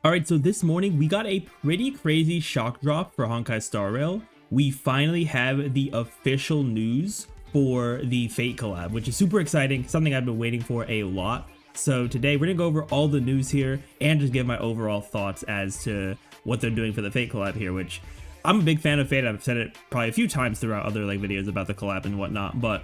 Alright, so this morning we got a pretty crazy shock drop for Honkai Star Rail. We finally have the official news for the Fate collab, which is super exciting, something I've been waiting for a lot. So today we're gonna go over all the news here and just give my overall thoughts as to what they're doing for the Fate collab here, which I'm a big fan of Fate. I've said it probably a few times throughout other videos about the collab and whatnot, but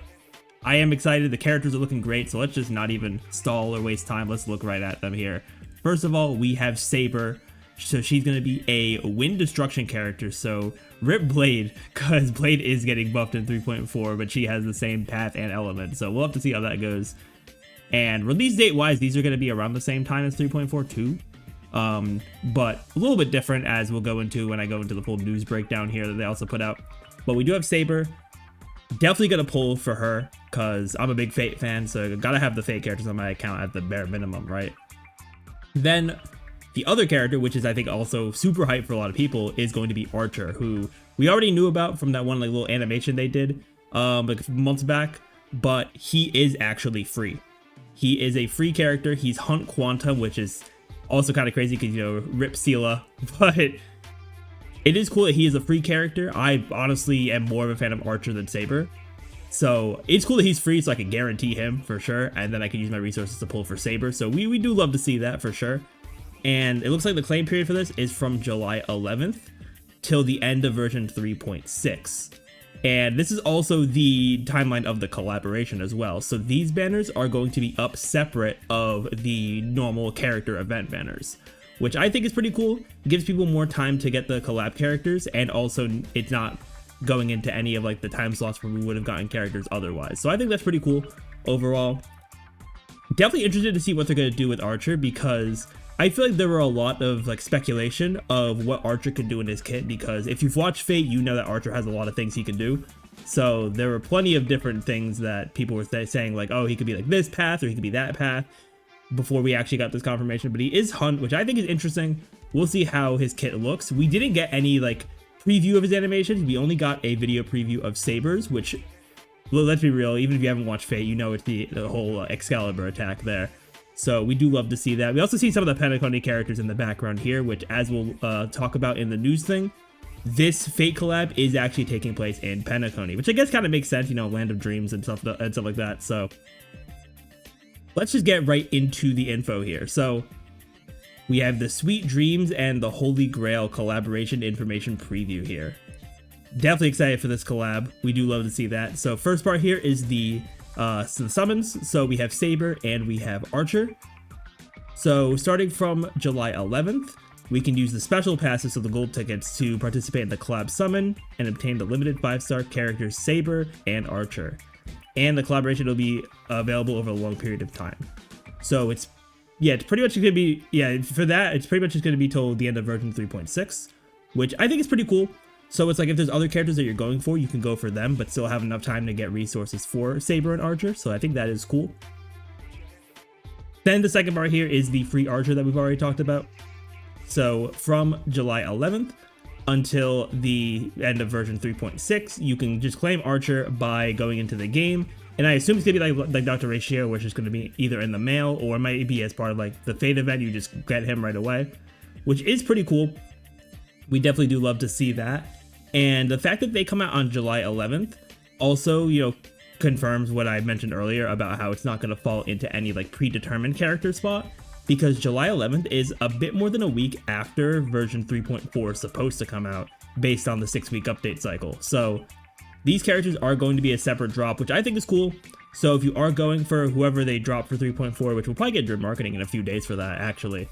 I am excited. The characters are looking great, so let's just not even stall or waste time. Let's look right at them here. First of all, we have Saber. So she's going to be a wind destruction character. So rip Blade, because Blade is getting buffed in 3.4, but she has the same path and element. So we'll have to see how that goes. And release date wise, these are going to be around the same time as 3.4 too. But a little bit different, as we'll go into when I go into the full news breakdown here that they also put out. But we do have Saber. Definitely gonna pull for her because I'm a big Fate fan, so gotta have the Fate characters on my account at the bare minimum, right? Then the other character, which is I think also super hype for a lot of people, is going to be Archer, who we already knew about from that one little animation they did months back, but he is actually free. He is a free character. He's Hunt Quantum, which is also kind of crazy because, you know, rip Sela, but it is cool that he is a free character. I honestly am more of a fan of Archer than Saber. So it's cool that he's free, so I can guarantee him for sure. And then I can use my resources to pull for Saber. So we do love to see that for sure. And it looks like the claim period for this is from July 11th till the end of version 3.6. And this is also the timeline of the collaboration as well. So these banners are going to be up separate of the normal character event banners, which I think is pretty cool. It gives people more time to get the collab characters, and also it's not going into any of the time slots where we would have gotten characters otherwise. So I think that's pretty cool overall. Definitely interested to see what they're going to do with Archer, because I feel like there were a lot of speculation of what Archer could do in his kit, because if you've watched Fate, you know that Archer has a lot of things he can do. So there were plenty of different things that people were saying oh, he could be like this path or he could be that path, before we actually got this confirmation. But he is Hunt, which I think is interesting. We'll see how his kit looks. We didn't get any preview of his animations. We only got a video preview of Saber's, which, well, let's be real, even if you haven't watched Fate, you know it's the whole Excalibur attack there. So we do love to see that. We also see some of the Penacony characters in the background here, which, as we'll talk about in the news thing, this Fate collab is actually taking place in Penacony, which I guess kind of makes sense, you know, Land of Dreams and stuff like that. So let's just get right into the info here. So we have the Sweet Dreams and the Holy Grail collaboration information preview here. Definitely excited for this collab. We do love to see that. So first part here is the summons. So we have Saber and we have Archer. So starting from July 11th, we can use the special passes of the gold tickets to participate in the collab summon and obtain the limited 5-star characters Saber and Archer. And the collaboration will be available over a long period of time. So it's pretty much going to be, for that, it's pretty much just going to be till the end of version 3.6, which I think is pretty cool. So it's if there's other characters that you're going for, you can go for them, but still have enough time to get resources for Saber and Archer. So I think that is cool. Then the second part here is the free Archer that we've already talked about. So from July 11th until the end of version 3.6, you can just claim Archer by going into the game. And I assume it's gonna be like Dr. Ratio, which is gonna be either in the mail or it might be as part of the Fate event. You just get him right away, which is pretty cool. We definitely do love to see that. And the fact that they come out on July 11th also, you know, confirms what I mentioned earlier about how it's not gonna fall into any predetermined character spot, because July 11th is a bit more than a week after version 3.4 is supposed to come out based on the 6-week update cycle. So these characters are going to be a separate drop, which I think is cool. So if you are going for whoever they drop for 3.4, which will probably get drip marketing in a few days for that actually,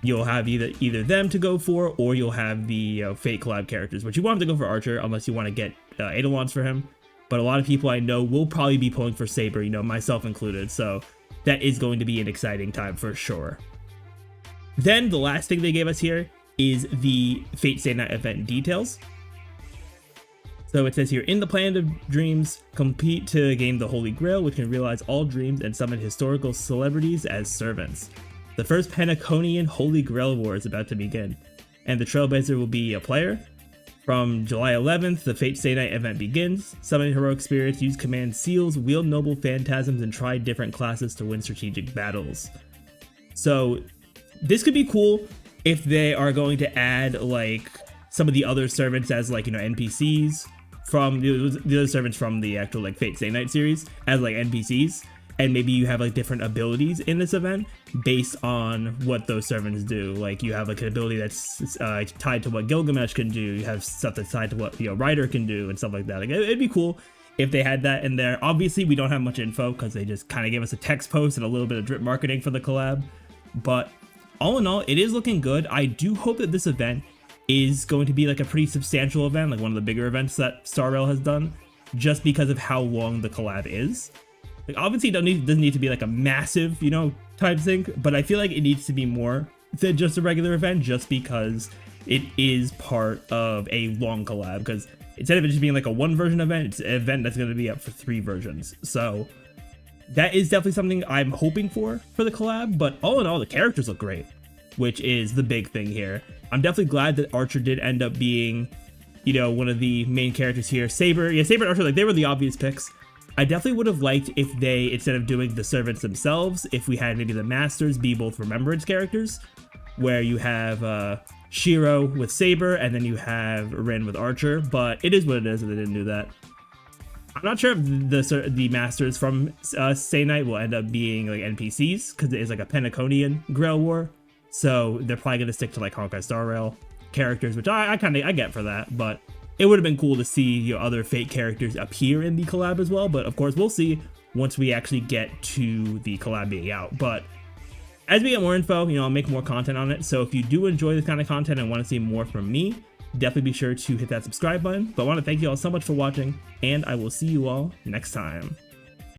you'll have either them to go for, or you'll have the Fate collab characters, which you want to go for Archer unless you want to get Eidolons for him. But a lot of people I know will probably be pulling for Saber, you know, myself included. So that is going to be an exciting time for sure. Then the last thing they gave us here is the Fate Stay Night event details. So it says here, in the Land of Dreams, compete to gain the Holy Grail, which can realize all dreams and summon historical celebrities as servants. The first Penaconian Holy Grail War is about to begin, and the Trailblazer will be a player. From July 11th, the Fate Stay Night event begins. Summon heroic spirits, use command seals, wield noble phantasms, and try different classes to win strategic battles. So this could be cool. if they are going to add like some of the other servants as like, you know, NPCs from the other servants from the actual like Fate Stay Night series as like NPCs, and maybe you have like different abilities in this event based on what those servants do. Like you have like an ability that's tied to what Gilgamesh can do. You have stuff that's tied to what, you know, Ryder can do and stuff like that. Like it'd be cool if they had that in there. Obviously, we don't have much info because they just kind of gave us a text post and a little bit of drip marketing for the collab. But all in all, it is looking good. I do hope that this event is going to be like a pretty substantial event, like one of the bigger events that Star Rail has done, just because of how long the collab is. Like obviously it doesn't need to be like a massive, you know, type thing, but I feel like it needs to be more than just a regular event, just because it is part of a long collab. Because instead of it just being like a one version event, it's an event that's going to be up for 3 versions. So that is definitely something I'm hoping for the collab. But all in all, the characters look great, which is the big thing here. I'm definitely glad that Archer did end up being, you know, one of the main characters here. Saber and Archer, like they were the obvious picks. I definitely would have liked if they, instead of doing the servants themselves, if we had maybe the masters be both remembrance characters, where you have Shiro with Saber and then you have Rin with Archer. But it is what it is, and they didn't do that. I'm not sure if the masters from Stay Night will end up being like NPCs, because it is like a Pentaconian Grail War. So they're probably gonna stick to like Honkai Star Rail characters, which I get for that. But it would have been cool to see, you know, other Fate characters appear in the collab as well. But of course, we'll see once we actually get to the collab being out. But as we get more info, you know, I'll make more content on it. So if you do enjoy this kind of content and want to see more from me, definitely be sure to hit that subscribe button. But I want to thank you all so much for watching, and I will see you all next time.